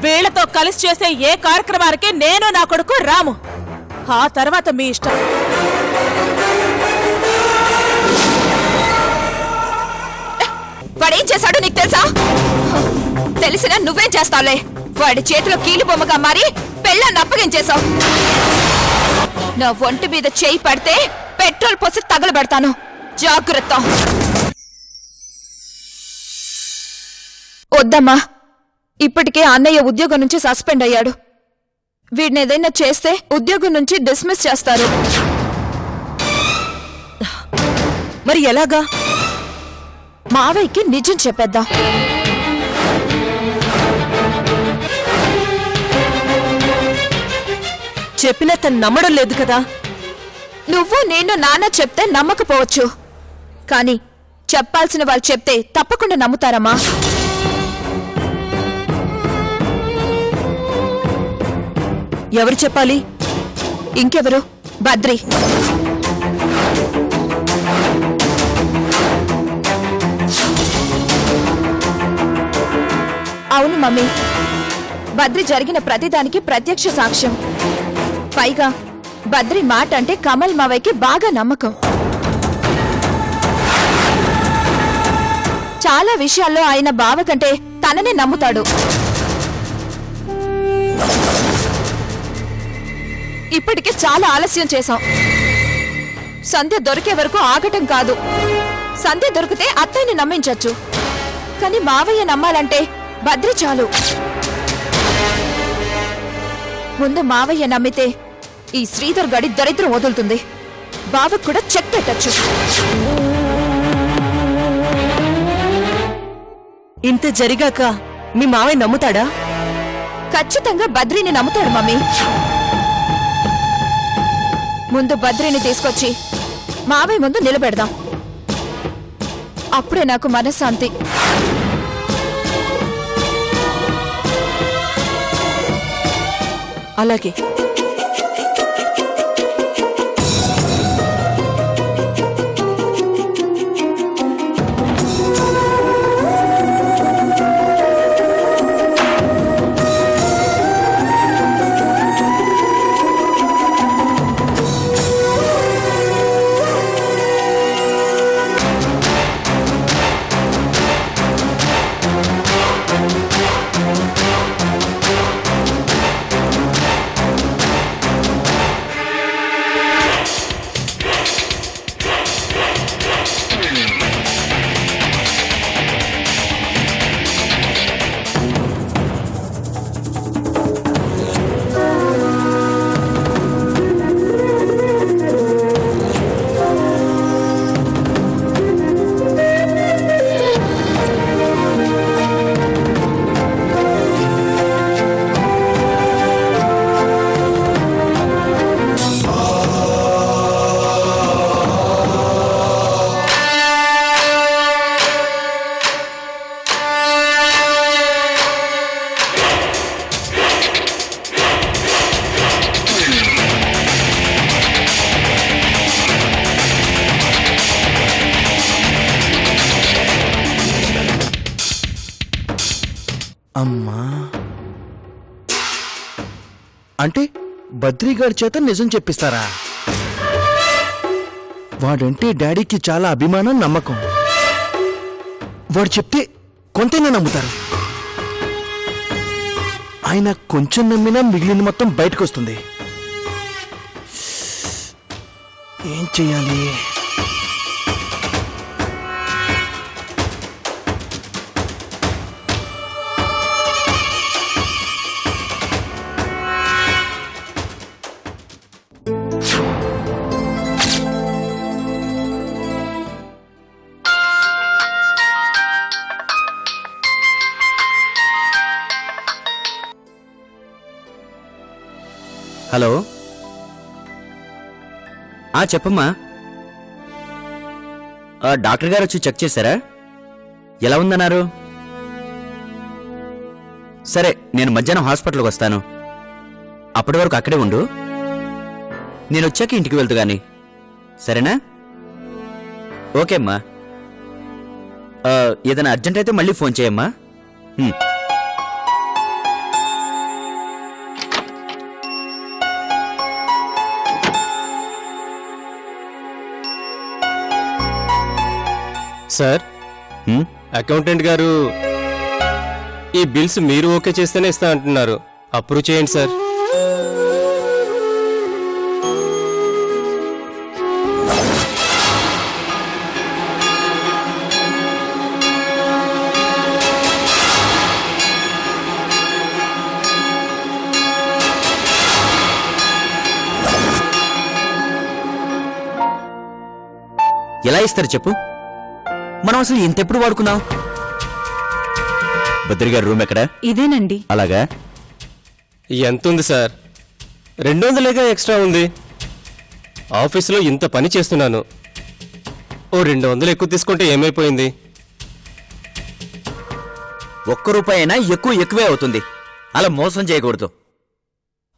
వీళ్లతో కలిసి చేసే ఏ కార్యక్రమానికి నేను నా కొడుకు రాము. ఆ తర్వాత మీ ఇష్టం. వాడేం చేశాడో నీకు తెలుసా? తెలిసినా నువ్వేం చేస్తావులే. వాడి చేతిలో కీలు బొమ్మగా మారి పెళ్ళాన్ని అప్పగించేశావు. నా ఒంటి మీద చేయి పడితే పెట్రోల్ పోసి తగలబెడతాను. జాగ్రత్త. వద్దమ్మా, ఇప్పటికే అన్నయ్య ఉద్యోగం నుంచి సస్పెండ్ అయ్యాడు. వీడిని ఏదైనా చేస్తే ఉద్యోగం నుంచి డిస్మిస్ చేస్తారు. మరి ఎలాగా? మావయ్యకి నిజం చెప్పేద్దాం. చెప్పినా తను నమ్మడం లేదు కదా. నువ్వు నేను నాన్న చెప్తే నమ్మకపోవచ్చు, కానీ చెప్పాల్సిన వాళ్ళు చెప్తే తప్పకుండా నమ్ముతారమ్మా. ఎవరు చెప్పాలి? ఇంకెవరు? బద్రి. అవును మమ్మీ, బద్రి జరిగిన ప్రతిదానికి ప్రత్యక్ష సాక్ష్యం. పైగా బద్రి మాట అంటే కమల్ మావయ్యకి బాగా నమ్మకం. చాలా విషయాల్లో ఆయన బావ కంటే తననే నమ్ముతాడు. ఇప్పటికే చాలా ఆలస్యం చేశాం. సంధ్య దొరికే వరకు ఆగటం కాదు. సంధ్య దొరికితే అత్తయ్యని నమ్మించొచ్చు, కానీ మావయ్య నమ్మాలంటే బద్రి చాలు. ముందు మావయ్య నమ్మితే ఈ శ్రీధర్ గడి దరిద్రం వదులుతుంది. బావకు కూడా చెక్ పెట్టచ్చు. ఇంత జరిగాక మీ మావయ్య నమ్ముతాడా? ఖచ్చితంగా బద్రిని నమ్ముతాడు మమ్మీ. ముందు బద్రిని తీసుకొచ్చి మావయ్య ముందు నిలబెడదాం. అప్పుడే నాకు మనశ్శాంతి. అలాగే. అమ్మా, అంటే బద్రీగాడి చేత నిజం చెప్పిస్తారా? వాడంటే డాడీకి చాలా అభిమానం, నమ్మకం. వాడు చెప్తే కొంతైనా నమ్ముతారు. ఆయన కొంచెం నమ్మినా మిగిలిన మొత్తం బయటకు వస్తుంది. ఏం చెయ్యాలి? హలో, చెప్పమ్మా. డాక్టర్ గారు వచ్చి చెక్ చేశారా? ఎలా ఉందన్నారు? సరే, నేను మధ్యాహ్నం హాస్పిటల్కి వస్తాను. అప్పటి వరకు అక్కడే ఉండు. నేను వచ్చాక ఇంటికి వెళ్తూ గాని, సరేనా? ఓకే అమ్మా. ఏదైనా అర్జెంట్ అయితే మళ్ళీ ఫోన్ చేయమ్మా. సార్, హ్మ్? అకౌంటెంట్ గారు ఈ బిల్స్ మీరు ఓకే చేస్తేనే ఇస్తా అంటున్నారు. అప్రూవ్ చేయండి సార్. ఎలా ఇస్తారు చెప్పు? మనం అసలు ఇంతెప్పుడు వాడుకున్నాం? బద్రి గారి రూమ్ ఎక్కడ? ఇదేనండి. అలాగా? ఎంత ఉంది సార్? 200 ఎక్స్ట్రా ఉంది. ఆఫీసులో ఇంత పని చేస్తున్నాను. ఓ 200 ఎక్కువ తీసుకుంటే ఏమైపోయింది? ₹1 అయినా ఎక్కువే అవుతుంది. అలా మోసం చేయకూడదు.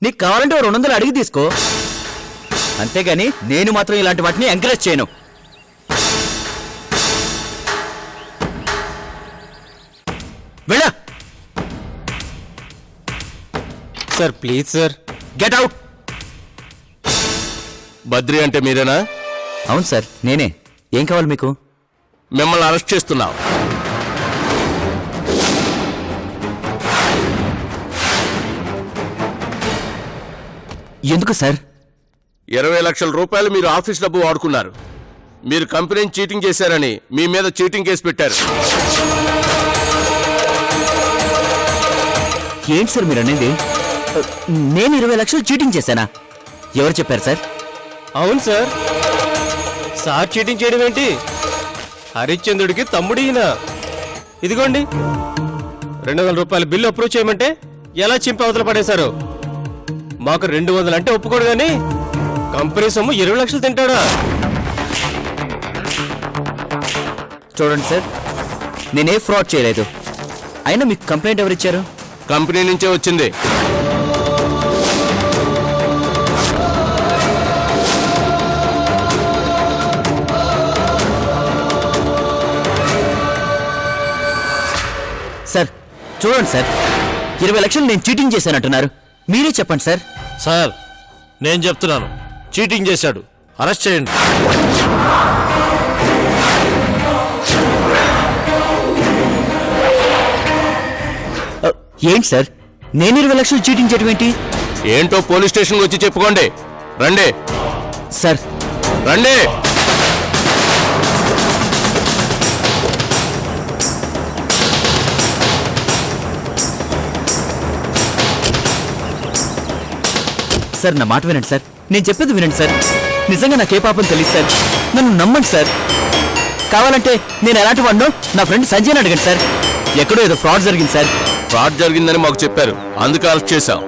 నీకు కావాలంటే ఓ 200 అడిగి తీసుకో, అంతేగాని నేను మాత్రం ఇలాంటి వాటిని ఎంకరేజ్ చేయను. వెళ్ళా. Sir please sir. Get out. Badri అంటే మీరేనా? అవును సార్, నేనే. ఏం కావాలి మీకు? మిమ్మల్ని అరెస్ట్ చేస్తున్నాం. ఎందుకు సార్? 20 లక్షల రూపాయలు మీరు ఆఫీస్ డబ్బు వాడుకున్నారు. మీరు కంపెనీని చీటింగ్ చేశారని మీ మీద చీటింగ్ కేసు పెట్టారు. ఏంటి సార్ మీరు అనేది? నేను 20 లక్షలు చీటింగ్ చేశానా? ఎవరు చెప్పారు సార్? అవును సార్. సార్ చీటింగ్ చేయడం ఏంటి? హరిశ్చంద్రుడికి తమ్ముడు ఈయన. ఇదిగోండి 200 రూపాయల బిల్లు అప్రూవ్ చేయమంటే ఎలా చింపి అవతల పడేశారు. మాకు 200 అంటే ఒప్పుకోడు గాని కంపెనీ సొమ్ము 20 లక్షలు తింటాడా? చూడండి సార్, నేనే ఫ్రాడ్ చేయలేదు. అయినా మీకు కంప్లైంట్ ఎవరిచ్చారు? కంపెనీ నుంచే వచ్చింది. సార్ చూడండి సార్, 20 లక్షలు నేను చీటింగ్ చేశానంటున్నారు. మీరే చెప్పండి సార్. సార్, నేను చెప్తున్నాను, చీటింగ్ చేశాడు, అరెస్ట్ చేయండి. ఏంటి సార్, నేను 20 లక్షలు చీటింగ్ చేయడం ఏంటి? ఏంటో పోలీస్ స్టేషన్కి వచ్చి చెప్పుకోండి. రండి సార్ రండి. సార్ నా మాట వినండి సార్, నేను చెప్పేది వినండి సార్. నిజంగా నాకే పాపం తెలియదు సార్, నన్ను నమ్మండి సార్. కావాలంటే నేను ఎలాంటి వాడినో నా ఫ్రెండ్ సంజయ్ని అడగండి సార్. ఎక్కడో ఏదో ఫ్రాడ్ జరిగింది సార్. ఫ్రాడ్ జరిగిందని మాకు చెప్పారు, అందుకే అరెస్ట్ చేశాం.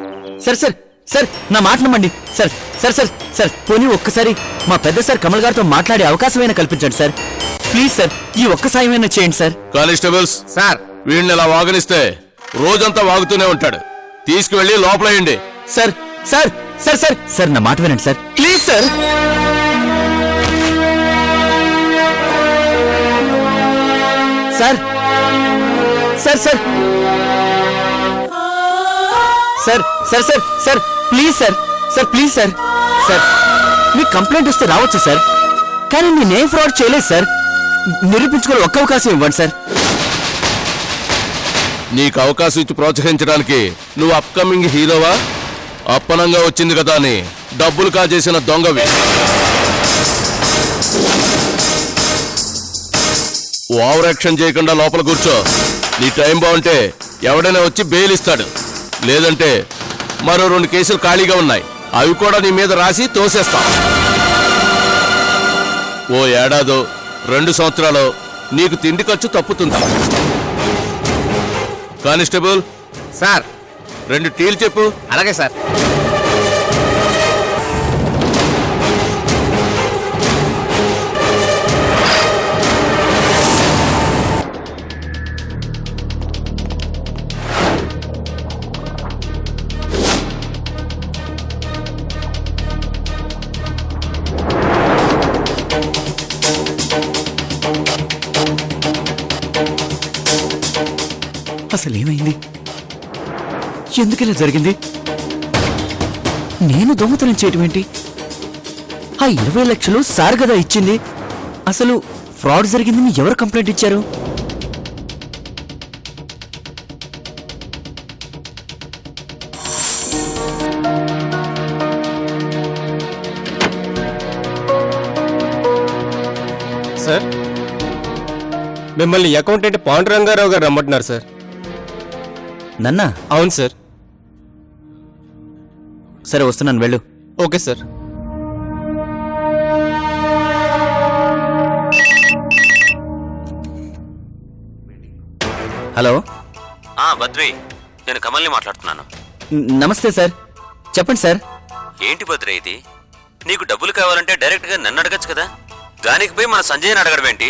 సార్ సార్ సార్ నా మాట నమ్మండి సార్. సార్ సార్ సార్ పోనీ ఒక్కసారి మా పెద్ద సార్ కమల్ గారితో మాట్లాడే అవకాశమైనా కల్పించండి సార్. ప్లీజ్ సార్, ఈ ఒక్క సాయమైనా చేయండి సార్. కానిస్టేబుల్స్ సార్, వీడిని ఇలా వాగనిస్తే రోజంతా వాగుతూనే ఉంటాడు. తీసుకువెళ్ళి లోపలేయండి. Sir sir sir sir sir నా మాట వినండి sir, please sir. Sir sir sir sir sir sir sir please sir. Sir please sir. Sir మీకు కంప్లైంట్ వస్తే రావచ్చు సార్, కానీ నేనేం ఫ్రాడ్ చేయలేదు సార్. నిరూపించుకొని ఒక్క అవకాశం ఇవ్వండి సార్. నీకు అవకాశం ఇచ్చి ప్రోత్సహించడానికి నువ్వు అప్కమింగ్ హీరోవా? అప్పనంగా వచ్చింది కదా అని డబ్బులు కాజేసిన దొంగవి. ఓవర్ యాక్షన్ చేయకుండా లోపల కూర్చో. నీ టైం బాగుంటే ఎవడైనా వచ్చి బెయిల్ ఇస్తాడు, లేదంటే మరో 2 కేసులు ఖాళీగా ఉన్నాయి, అవి కూడా నీ మీద రాసి తోసేస్తాం. ఓ ఏడాదో 2 సంవత్సరాలు నీకు తిండి ఖర్చు తప్పుతుంది. కానిస్టేబుల్ సార్, 2 టీలు చెప్పు. అలాగే సార్. అసలు ఏమైంది? ఎందుకలా జరిగింది? నేను దొంగతనం చేయటం ఏంటి? ఆ 20 లక్షలు సార్ కదా ఇచ్చింది. అసలు ఫ్రాడ్ జరిగిందని ఎవరు కంప్లైంట్ ఇచ్చారు? సార్, మిమ్మల్ని అకౌంటెంట్ పాండురంగారావు గారు రమ్మంటున్నారు సార్. నన్నా? అవును సార్. సరే వస్తున్నాను, వెళ్ళు. Okay sir. హలో. బద్రి, నేను కమల్ని మాట్లాడుతున్నాను. నమస్తే సార్, చెప్పండి సార్. ఏంటి బద్రి ఇది? నీకు డబ్బులు కావాలంటే డైరెక్ట్ గా నన్ను అడగచ్చు కదా. దానికి పోయి మన సంజయ్ని అడగడం ఏంటి?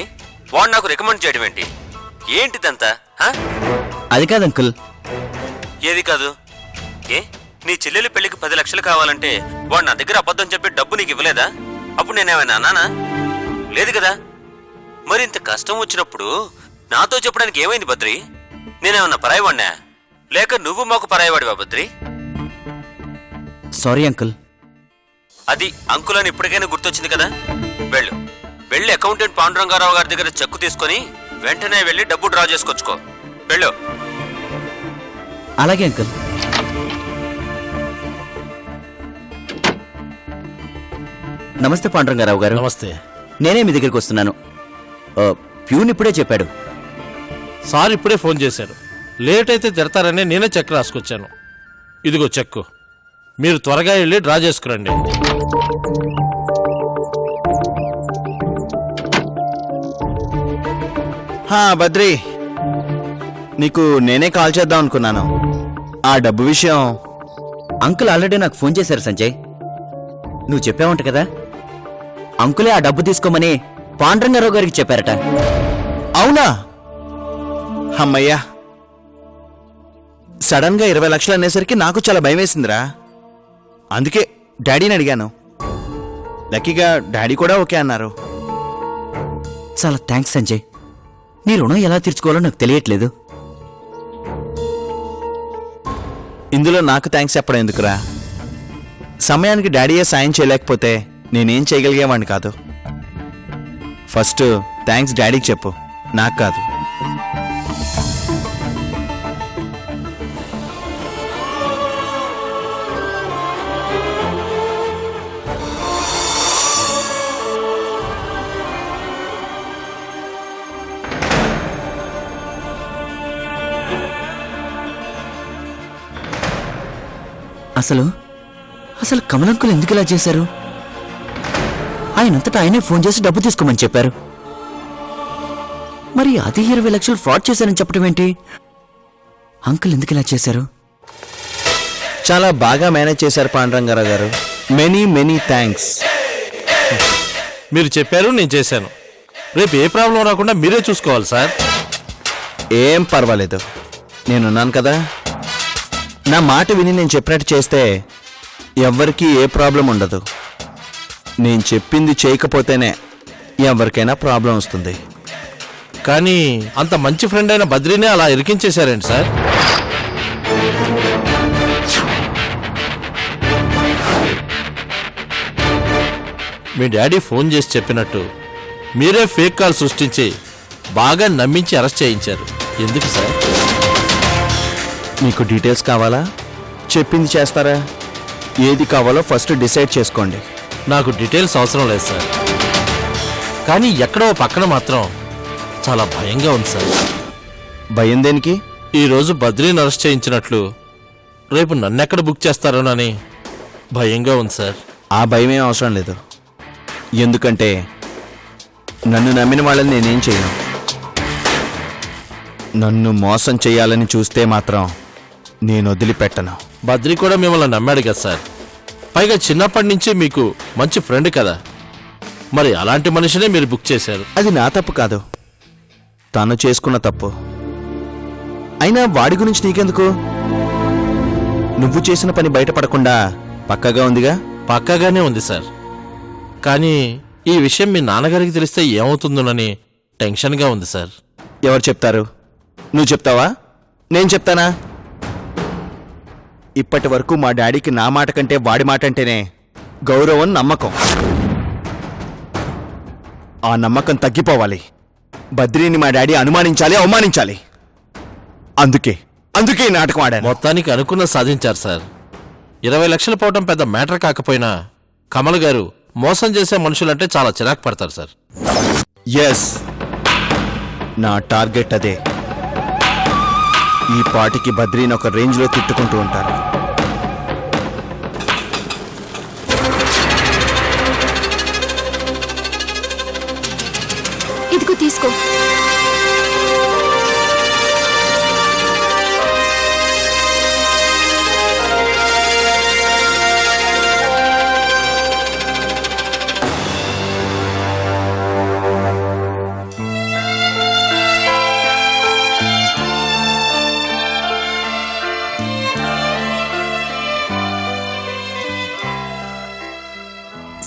వాడు నాకు రికమెండ్ చేయడం ఏంటి? ఏంటిదంతా? అది కాదు అంకుల్. ఏది కాదు? ఏ నీ చెల్లెలి పెళ్లికి 10 లక్షలు కావాలంటే వాడు నా దగ్గర అబద్ధం చెప్పి డబ్బు నీకు ఇవ్వలేదా? అప్పుడు నేనేమైనా అన్నానా? లేదు కదా. మరి ఇంత కష్టం వచ్చినప్పుడు నాతో చెప్పడానికి ఏమైంది బద్రి? నేనేమన్నా పరాయివాడినా? లేక నువ్వు మాకు పరాయివాడివా బద్రి? Sorry uncle. అది అంకుల్ అని ఇప్పటికైనా గుర్తొచ్చింది కదా. వెళ్ళి అకౌంటెంట్ పాండురంగారావు గారి దగ్గర చెక్కు తీసుకొని వెంటనే వెళ్ళి డబ్బు డ్రా చేసుకొచ్చుకో. వెళ్ళు. అలాగే అంకుల్. నమస్తే పాండురంగారావు గారు. నమస్తే. నేనే మీ దగ్గరికి వస్తున్నాను. ప్యూన్ ఇప్పుడే చెప్పాడు. సార్ ఇప్పుడే ఫోన్ చేశారు. లేట్ అయితే తిడతారని నేనే చెక్ రాసుకొచ్చాను. ఇదిగో చెక్కు. మీరు త్వరగా వెళ్ళి డ్రా చేసుకురండి. బద్రి, నీకు నేనే కాల్ చేద్దాం అనుకున్నాను. ఆ డబ్బు విషయం అంకుల్ ఆల్రెడీ నాకు ఫోన్ చేశారు సంజయ్. నువ్వు చెప్పావంట కదా, అంకులే ఆ డబ్బు తీసుకోమని పాండురంగారావు గారికి చెప్పారట. అవునా? అమ్మయ్యా, సడన్ గా 20 లక్షలు అనేసరికి నాకు చాలా భయం వేసిందిరా. అందుకే డాడీని అడిగాను. లక్కీగా డాడీ కూడా ఓకే అన్నారు. చాలా థ్యాంక్స్ సంజయ్. నీ రుణం ఎలా తీర్చుకోవాలో నాకు తెలియట్లేదు. ఇందులో నాకు థ్యాంక్స్ చెప్పడం ఎందుకురా? సమయానికి డాడీయే సాయం చేయలేకపోతే నేనేం చేయగలిగేవాడిని కాదు. ఫస్ట్ థ్యాంక్స్ డాడీకి చెప్పు, నాకు కాదు. అసలు కమలంకులు ఎందుకు ఇలా చేశారు? ఆయనంతటా ఆయనే ఫోన్ చేసి డబ్బు తీసుకోమని చెప్పారు. మరి అది 20 లక్షలు ఫ్రాడ్ చేశారని చెప్పడం ఏంటి? అంకుల్ ఎందుకు ఇలా చేశారు? చాలా బాగా మేనేజ్ చేశారు పాండురంగారావు గారు. Many thanks. మీరు చెప్పారు, నేను చేశాను. రేపు ఏ ప్రాబ్లం రాకుండా మీరే చూసుకోవాలి సార్. ఏం పర్వాలేదు, నేనున్నాను కదా. నా మాట విని నేను చెప్పినట్టు చేస్తే ఎవ్వరికీ ఏ ప్రాబ్లం ఉండదు. నేను చెప్పింది చేయకపోతేనే ఎవరికైనా ప్రాబ్లం వస్తుంది. కానీ అంత మంచి ఫ్రెండ్ అయిన బద్రీనే అలా ఇరికించేశారేంటి సార్? మీ డాడీ ఫోన్ చేసి చెప్పినట్టు మీరే ఫేక్ కాల్ సృష్టించి బాగా నమ్మించి అరెస్ట్ చేయించారు. ఎందుకు సార్? మీకు డీటెయిల్స్ కావాలా? చెప్పింది చేస్తారా? ఏది కావాలో ఫస్ట్ డిసైడ్ చేసుకోండి. నాకు డీటెయిల్స్ అవసరం లేదు సార్. కానీ ఎక్కడో పక్కన మాత్రం చాలా భయంగా ఉంది సార్. భయం దేనికి? ఈరోజు బద్రీని అరెస్ట్ చేయించినట్లు రేపు నన్నెక్కడ బుక్ చేస్తారోనని భయంగా ఉంది సార్. ఆ భయమే అవసరం లేదు. ఎందుకంటే నన్ను నమ్మిన వాళ్ళని నేనేం చేయను. నన్ను మోసం చేయాలని చూస్తే మాత్రం నేను వదిలిపెట్టను. బద్రీ కూడా మిమ్మల్ని నమ్మాడు కదా సార్. పైగా చిన్నప్పటి నుంచి మీకు మంచి ఫ్రెండ్ కదా. మరి అలాంటి మనిషినే మీరు బుక్ చేశారు. అది నా తప్పు కాదు, తను చేసుకున్న తప్పు. అయినా వాడి గురించి నీకెందుకు? నువ్వు చేసిన పని బయటపడకుండా పక్కగా ఉందిగా. పక్కాగానే ఉంది సార్. కానీ ఈ విషయం మీ నాన్నగారికి తెలిస్తే ఏమవుతుందోనని టెన్షన్గా ఉంది సార్. ఎవరు చెప్తారు? నువ్వు చెప్తావా? నేను చెప్తానా? ఇప్పటి వరకు మా డాడీకి నా మాట కంటే వాడి మాట అంటేనే గౌరవం, నమ్మకం. ఆ నమ్మకం తగ్గిపోవాలి. బద్రీని మా డాడీ అనుమానించాలి, అవమానించాలి. అందుకే ఈ నాటకం ఆడాను. మొత్తానికి అనుకున్న సాధించారు సార్. 20 లక్షలు పోవటం పెద్ద మ్యాటర్ కాకపోయినా కమల్ గారు మోసం చేసే మనుషులంటే చాలా చిరాకు పడతారు సార్. ఎస్, నా టార్గెట్ అదే. ఈ పాటికి బద్రీని ఒక రేంజ్లో తిట్టుకుంటూ ఉంటారు. ఇదిగో తీసుకో.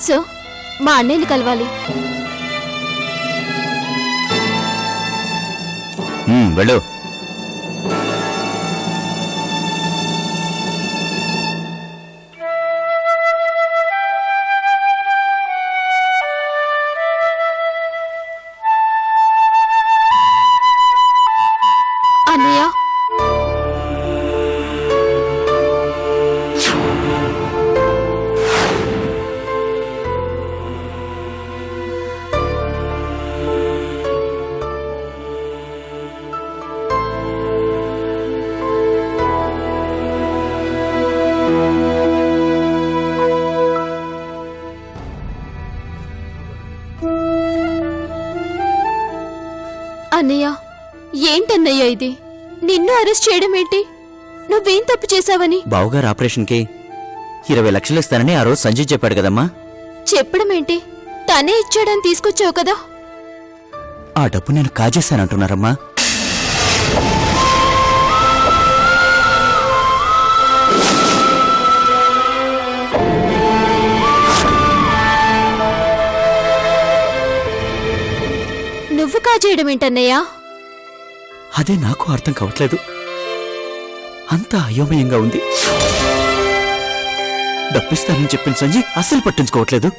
సో మా అన్నయ్యని కలవాలి. వెళ్ళు. అన్నయ్య, అన్నయ్య, ఏంటన్నయ్య ఇది? నిన్ను అరెస్ట్ చేయడం ఏంటి? నువ్వేం తప్పు చేశావని? బావుగారు ఆపరేషన్కి 20 లక్షలు ఇస్తానని ఆ రోజు సంజయ్ చెప్పాడు కదమ్మా. చెప్పడం ఏంటి? తనే ఇచ్చాడని తీసుకొచ్చావు కదా. ఆ డబ్బు నేను కాజేశానంటున్నారమ్మా. నువ్వు కాజేయడం ఏంటన్నయ్యా? అదే నాకు అర్థం కావట్లేదు. అంతా అయోమయంగా ఉంది. డబ్బిస్తానని చెప్పిన సంజయ్ అస్సలు పట్టించుకోవట్లేదు.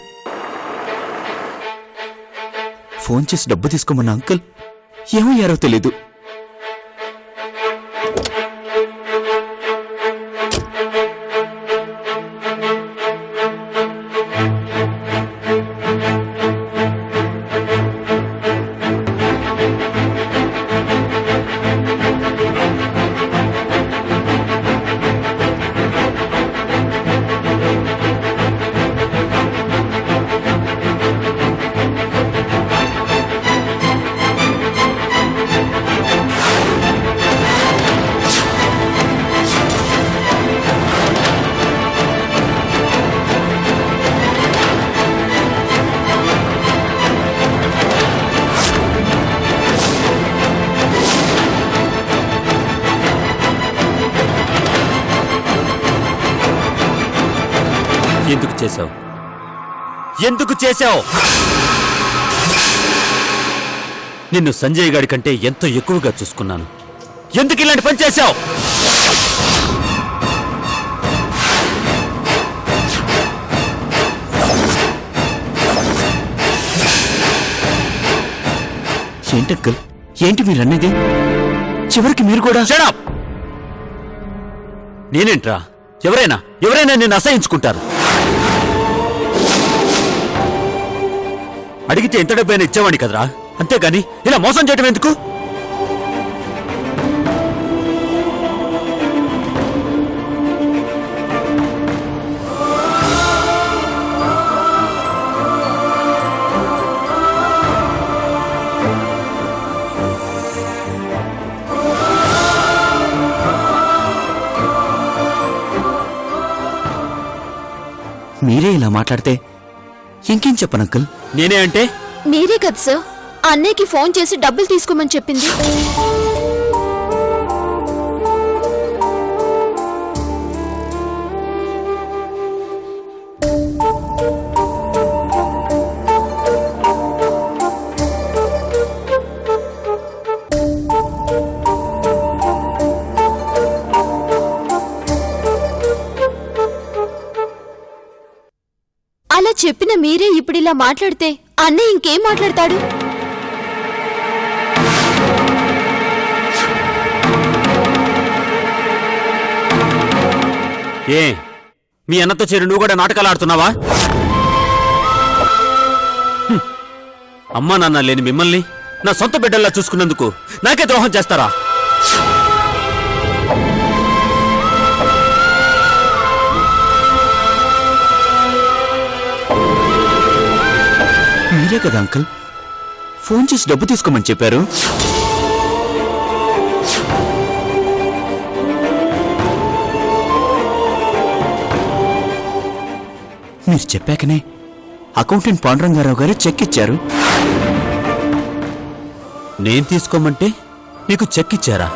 ఫోన్ చేసి డబ్బు తీసుకోమన్న అంకుల్ ఏమయ్యారో తెలీదు. ఎందుకు చేశావు? ఎందుకు చేశావు? నిన్ను సంజయ్ గారి కంటే ఎంతో ఎక్కువగా చూసుకున్నాను. ఎందుకు ఇలాంటి పని చేశావు? ఏంటక్కల్, ఏంటి మీరన్నది? చివరికి మీరు కూడా నేనేంట్రా? ఎవరైనా నేను అసహించుకుంటారు. అడిగితే ఎంత డబ్బైనా ఇచ్చేవాడిని కదరా, అంతేగాని ఇలా మోసం చేయడం ఎందుకు? మీరే ఇలా మాట్లాడితే ఇంకేం చెప్పను అంకుల్. నేనే అంటే మీరే కదా సార్ అన్నయ్యకి ఫోన్ చేసి డబ్బులు తీసుకోమని చెప్పింది. అలా చెప్పిన మీరే ఇప్పుడు ఇలా మాట్లాడితే అన్నయ్య ఇంకేం మాట్లాడతాడు? ఏ మీ అన్నతో చేరి నువ్వు కూడా నాటకాలు ఆడుతున్నావా? అమ్మా నాన్న లేని మిమ్మల్ని నా సొంత బిడ్డల్లా చూసుకున్నందుకు నాకే ద్రోహం చేస్తారా? మీరే కదా అంకుల్ ఫోన్ చేసి డబ్బు తీసుకోమని చెప్పారు. మీరు చెప్పాకనే అకౌంటెంట్ పాండురంగారావు గారు చెక్ ఇచ్చారు. నేను తీసుకోమంటే నీకు చెక్ ఇచ్చారా?